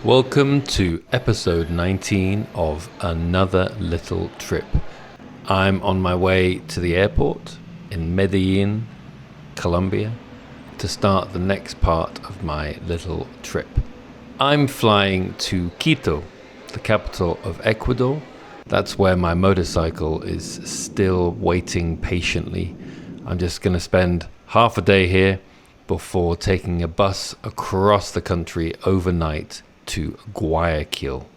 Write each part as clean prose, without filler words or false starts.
Welcome to episode 19 of Another Little Trip. I'm on my way to the airport in Medellin, Colombia, to start the next part of my little trip. I'm flying to Quito, the capital of Ecuador. That's where my motorcycle is still waiting patiently. I'm just going to spend half a day here before taking a bus across the country overnight to Guayaquil.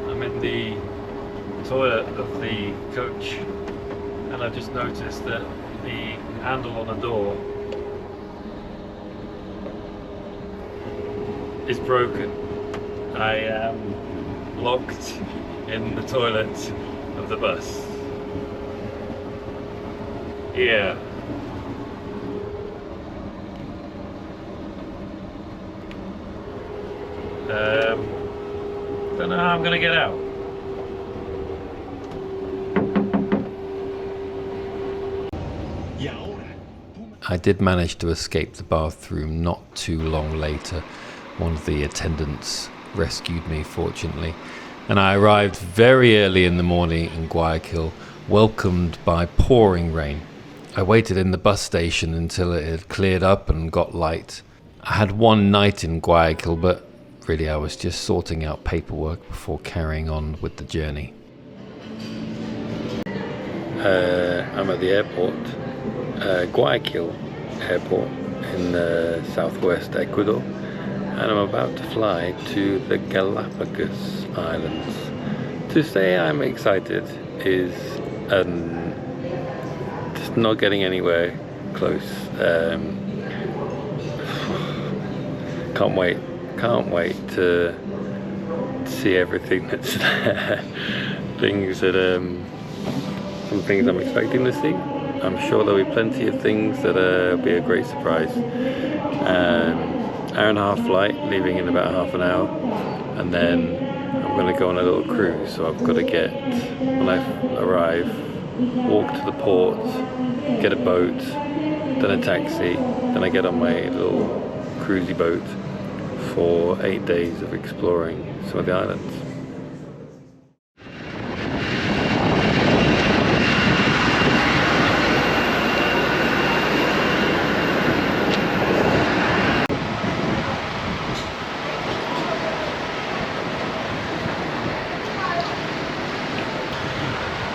I'm in the toilet of the coach, and I've just noticed that the handle on the door is broken. I am locked in the toilet of the bus. Yeah. Don't know how I'm gonna get out. I did manage to escape the bathroom not too long later. One of the attendants rescued me, fortunately, and I arrived very early in the morning in Guayaquil, welcomed by pouring rain. I waited in the bus station until it had cleared up and got light. I had one night in Guayaquil, but really I was just sorting out paperwork before carrying on with the journey. I'm at the airport. Guayaquil airport in southwest Ecuador, and I'm about to fly to the Galapagos Islands. To say I'm excited is just not getting anywhere close. Can't wait to see everything that's there. Some things I'm expecting to see. I'm sure there'll be plenty of things that'll be a great surprise. Hour and a half flight, leaving in about half an hour, and then I'm going to go on a little cruise. So I've got to when I arrive, walk to the port, get a boat, then a taxi, then I get on my little cruisy boat for 8 days of exploring some of the islands.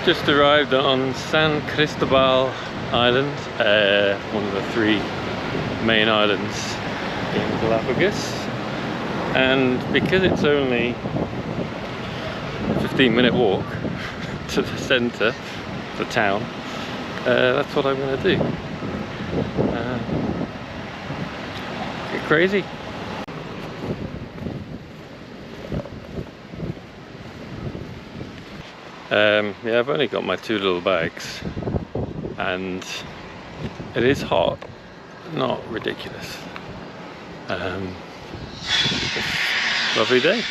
Just arrived on San Cristobal Island, one of the three main islands in Galapagos, and because it's only a 15-minute walk to the centre, the town, that's what I'm going to do. Get crazy. Yeah, I've only got my two little bags, and it is hot, not ridiculous. Lovely day,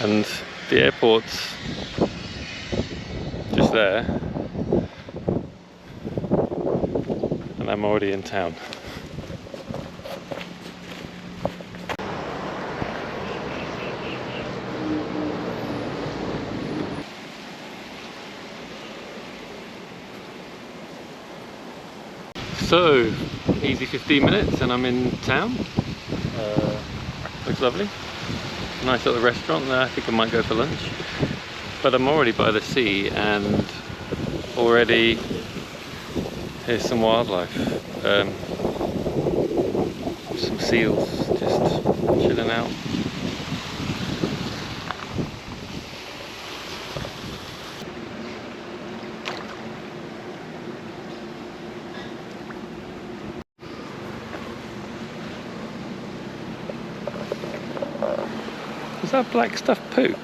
and the airport's just there, and I'm already in town. So, easy 15 minutes and I'm in town. Looks lovely. Nice little restaurant there. I think I might go for lunch. But I'm already by the sea, and already here's some wildlife. Some seals just chilling out. Is that black stuff poo?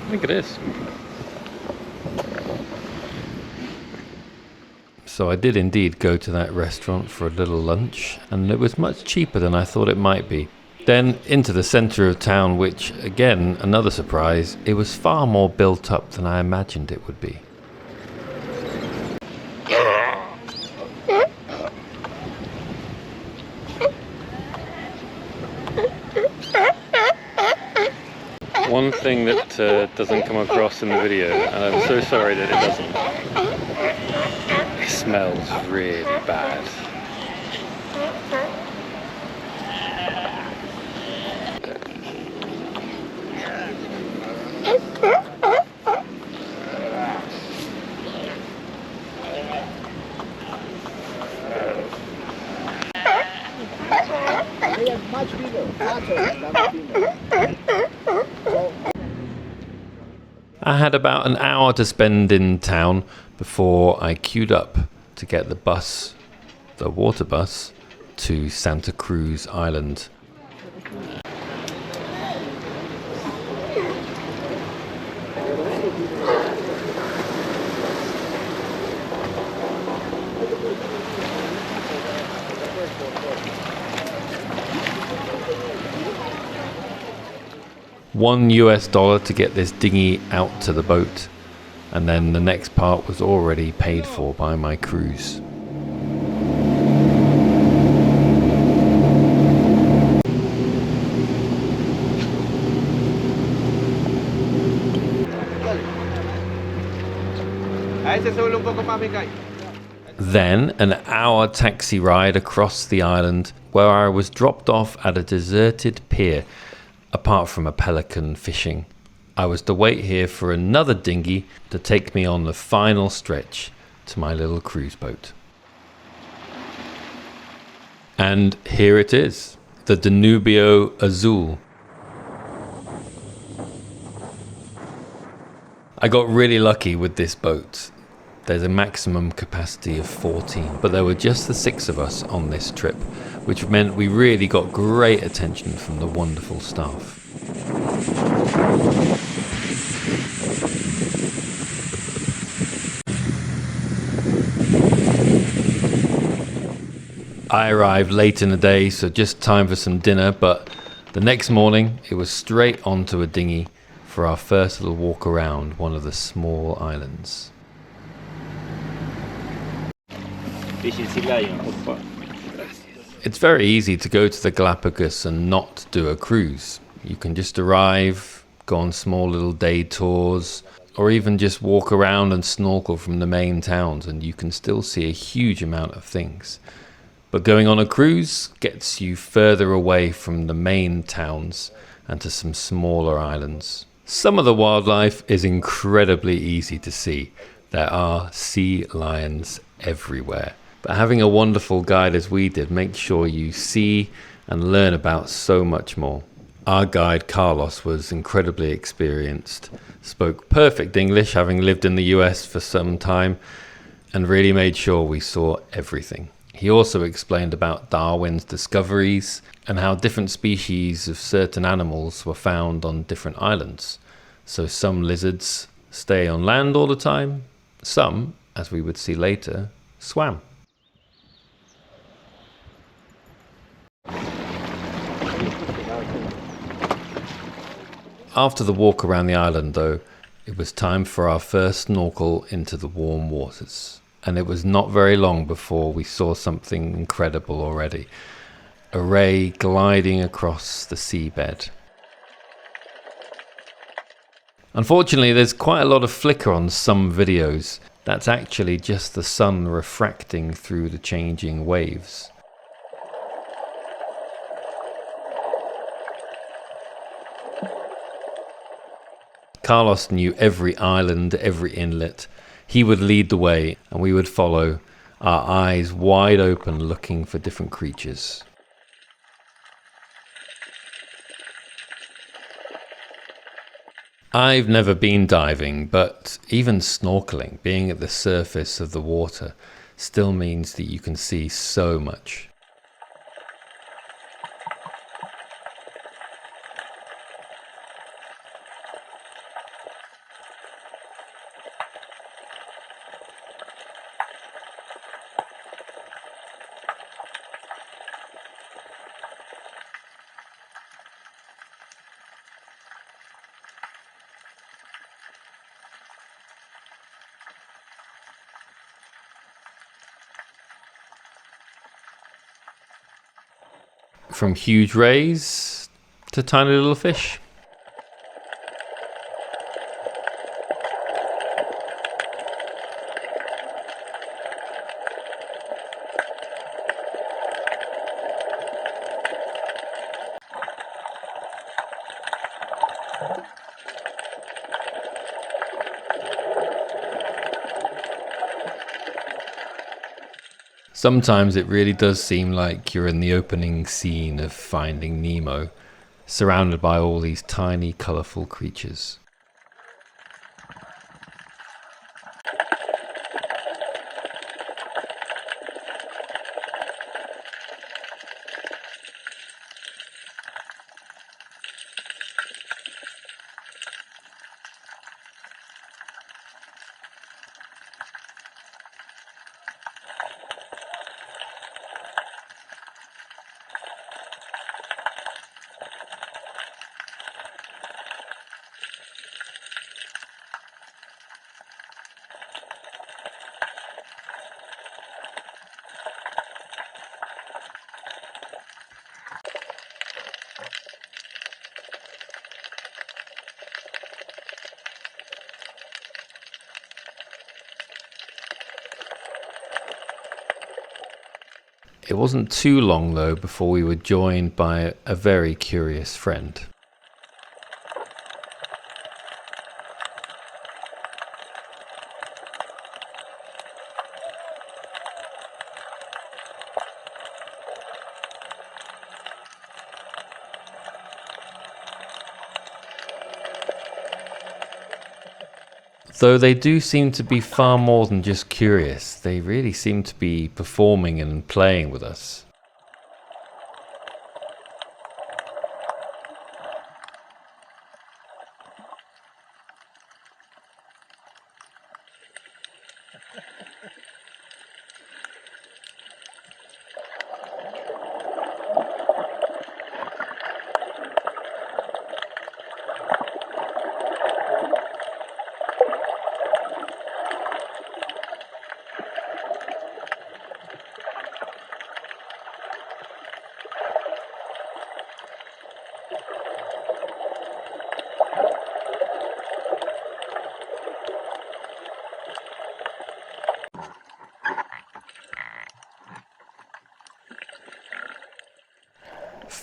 I think it is. So I did indeed go to that restaurant for a little lunch, and it was much cheaper than I thought it might be. Then into the centre of town, which, again, another surprise, it was far more built up than I imagined it would be. One thing that doesn't come across in the video, and I'm so sorry that it doesn't, it smells really bad. Much bigger, fatter. I had about an hour to spend in town before I queued up to get the bus, the water bus, to Santa Cruz Island. $1 to get this dinghy out to the boat, and then the next part was already paid for by my cruise. Then an hour taxi ride across the island, where I was dropped off at a deserted pier. Apart from a pelican fishing, I was to wait here for another dinghy to take me on the final stretch to my little cruise boat. And here it is, the Danubio Azul. I got really lucky with this boat. There's a maximum capacity of 14, but there were just the 6 of us on this trip, which meant we really got great attention from the wonderful staff. I arrived late in the day, so just time for some dinner, but the next morning it was straight onto a dinghy for our first little walk around one of the small islands. Sea Lions. It's very easy to go to the Galapagos and not do a cruise. You can just arrive, go on small little day tours, or even just walk around and snorkel from the main towns, and you can still see a huge amount of things. But going on a cruise gets you further away from the main towns and to some smaller islands. Some of the wildlife is incredibly easy to see. There are sea lions everywhere. But having a wonderful guide as we did makes sure you see and learn about so much more. Our guide Carlos was incredibly experienced, spoke perfect English having lived in the US for some time, and really made sure we saw everything. He also explained about Darwin's discoveries and how different species of certain animals were found on different islands. So some lizards stay on land all the time, some, as we would see later, swam. After the walk around the island, though, it was time for our first snorkel into the warm waters. And it was not very long before we saw something incredible already. A ray gliding across the seabed. Unfortunately, there's quite a lot of flicker on some videos. That's actually just the sun refracting through the changing waves. Carlos knew every island, every inlet. He would lead the way and we would follow, our eyes wide open looking for different creatures. I've never been diving, but even snorkeling, being at the surface of the water, still means that you can see so much. from huge rays to tiny little fish. Sometimes it really does seem like you're in the opening scene of Finding Nemo, surrounded by all these tiny, colourful creatures. It wasn't too long though before we were joined by a very curious friend. Though they do seem to be far more than just curious, they really seem to be performing and playing with us.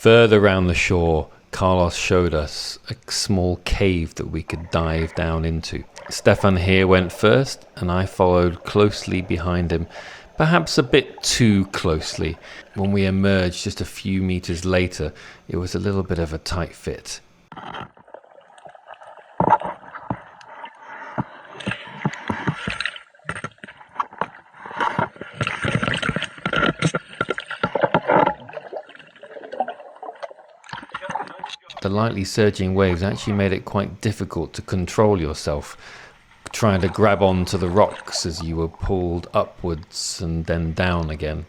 Further round the shore, Carlos showed us a small cave that we could dive down into. Stefan here went first, and I followed closely behind him, perhaps a bit too closely. When we emerged just a few meters later, it was a little bit of a tight fit. The lightly surging waves actually made it quite difficult to control yourself, trying to grab onto the rocks as you were pulled upwards and then down again.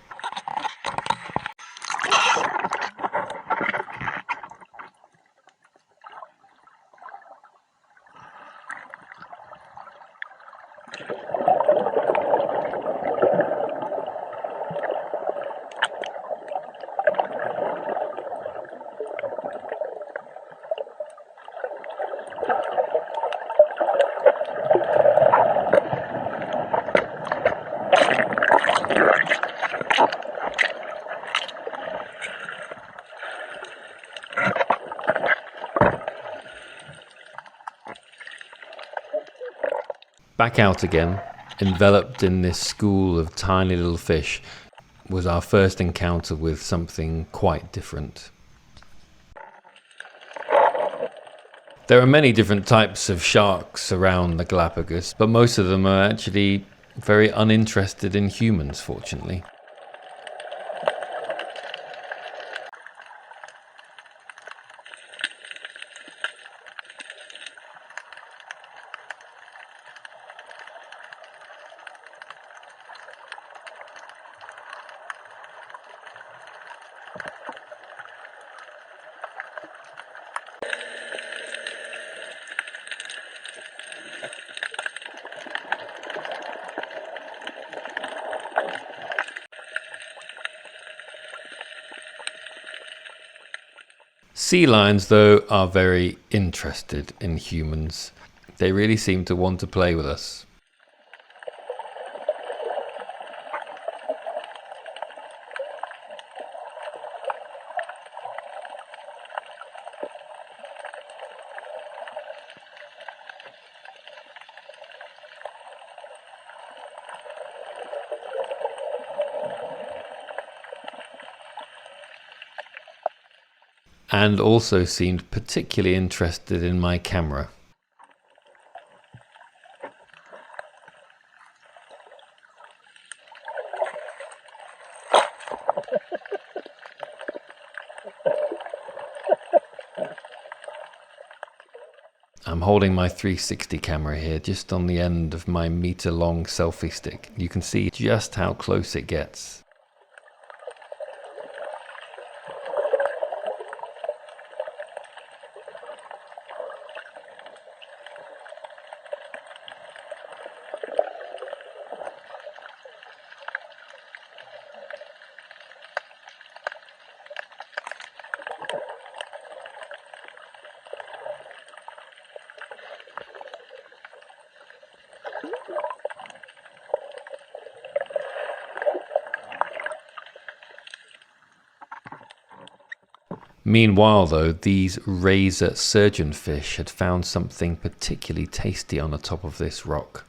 Back out again, enveloped in this school of tiny little fish, was our first encounter with something quite different. There are many different types of sharks around the Galapagos, but most of them are actually very uninterested in humans, fortunately. Sea lions, though, are very interested in humans. They really seem to want to play with us. And also seemed particularly interested in my camera. I'm holding my 360 camera here just on the end of my meter-long selfie stick. You can see just how close it gets. Meanwhile, though, these razor surgeonfish had found something particularly tasty on the top of this rock.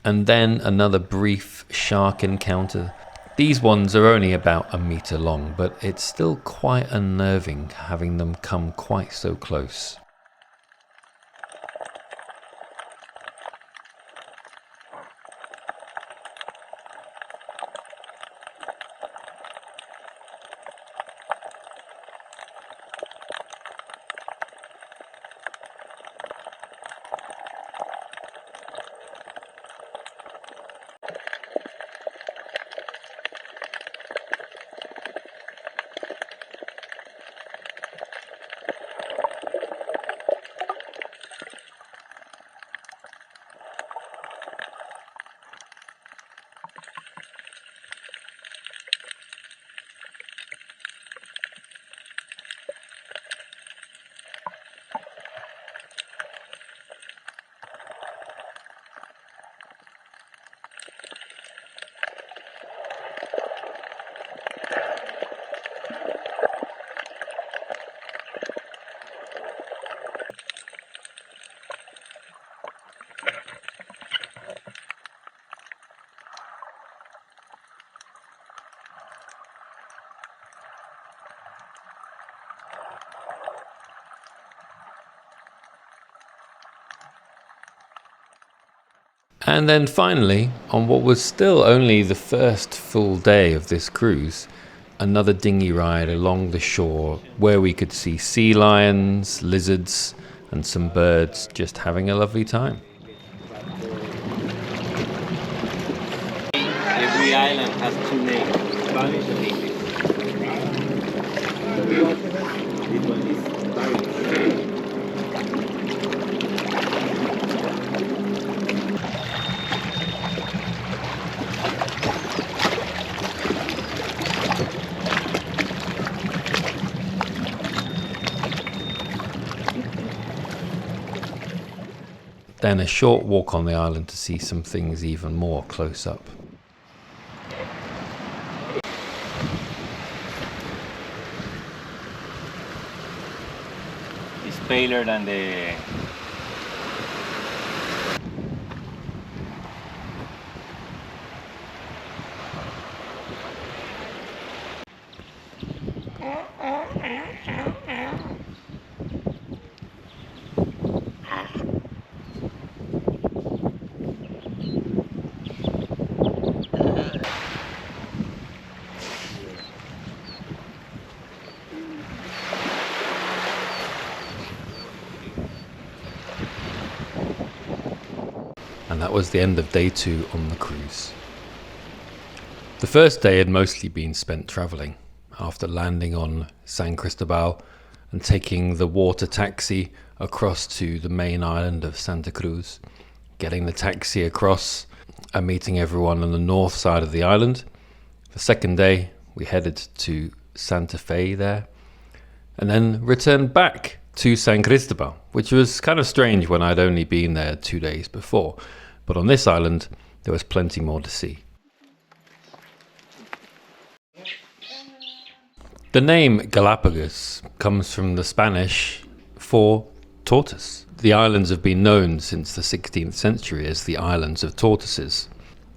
And then another brief shark encounter. These ones are only about a meter long, but it's still quite unnerving having them come quite so close. And then finally, on what was still only the first full day of this cruise, another dinghy ride along the shore where we could see sea lions, lizards, and some birds just having a lovely time. Every island has two names, Spanish and English. This one is Spanish. Then a short walk on the island to see some things even more close up. It's paler than the. And that was the end of day 2 on the cruise. The first day had mostly been spent travelling. After landing on San Cristobal and taking the water taxi across to the main island of Santa Cruz, getting the taxi across and meeting everyone on the north side of the island. The second day we headed to Santa Fe there and then returned back to San Cristobal, which was kind of strange when I'd only been there 2 days before. But on this island, there was plenty more to see. The name Galapagos comes from the Spanish for tortoise. The islands have been known since the 16th century as the islands of tortoises.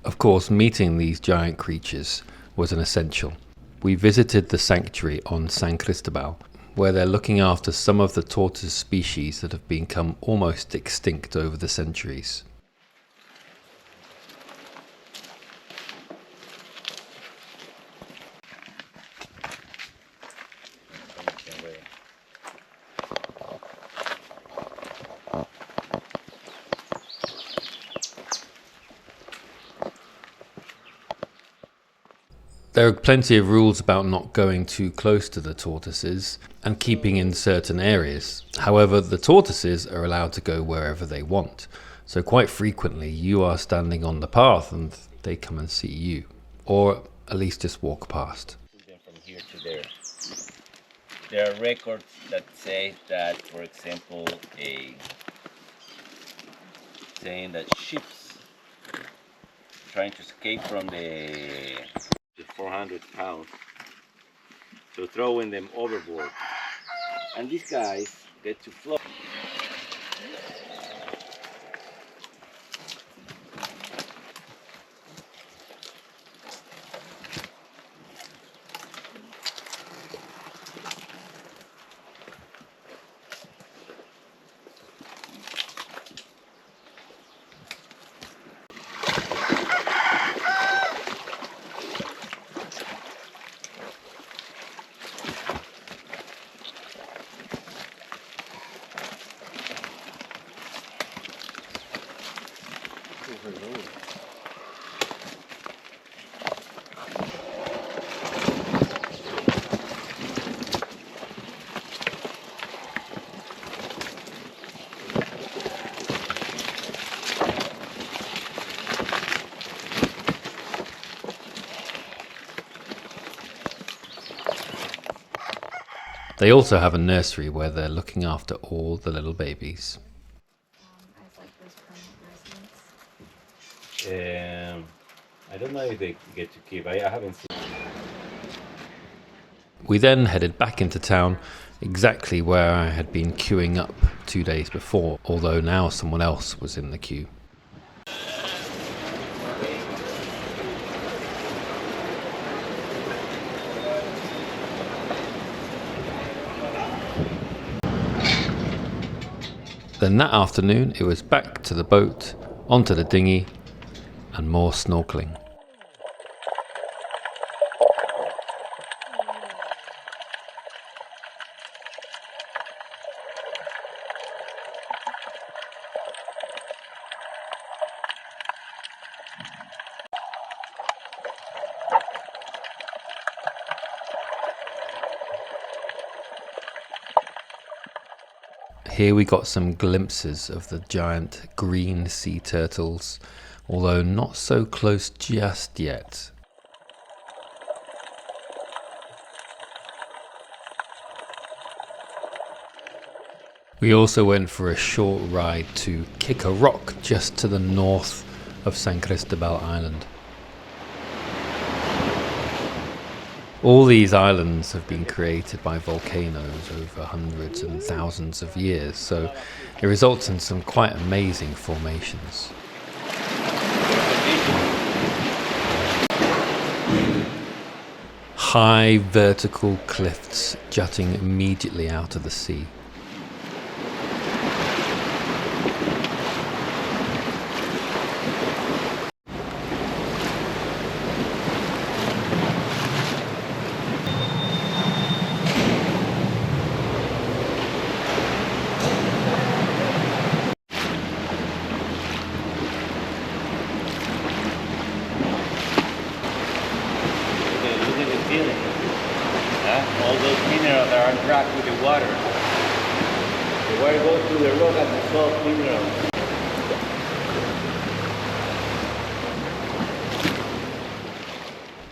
Of course, meeting these giant creatures was an essential. We visited the sanctuary on San Cristobal, where they're looking after some of the tortoise species that have become almost extinct over the centuries. There are plenty of rules about not going too close to the tortoises and keeping in certain areas. However, the tortoises are allowed to go wherever they want. So quite frequently you are standing on the path and they come and see you, or at least just walk past. From here to there. There are records that say that, for example, saying that ships trying to escape from the 400 pounds, so throwing them overboard, and these guys get to float. They also have a nursery where they're looking after all the little babies. I don't know if they get to keep. I haven't seen. We then headed back into town, exactly where I had been queuing up 2 days before, although now someone else was in the queue. Then that afternoon it was back to the boat, onto the dinghy, and more snorkelling. Here we got some glimpses of the giant green sea turtles, although not so close just yet. We also went for a short ride to Kick a Rock just to the north of San Cristobal Island. All these islands have been created by volcanoes over hundreds and thousands of years, so it results in some quite amazing formations. High vertical cliffs jutting immediately out of the sea. All those minerals are trapped with the water. The water goes through the rock and dissolves minerals.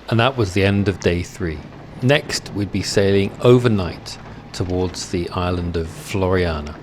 And that was the end of day 3. Next, we'd be sailing overnight towards the island of Floriana.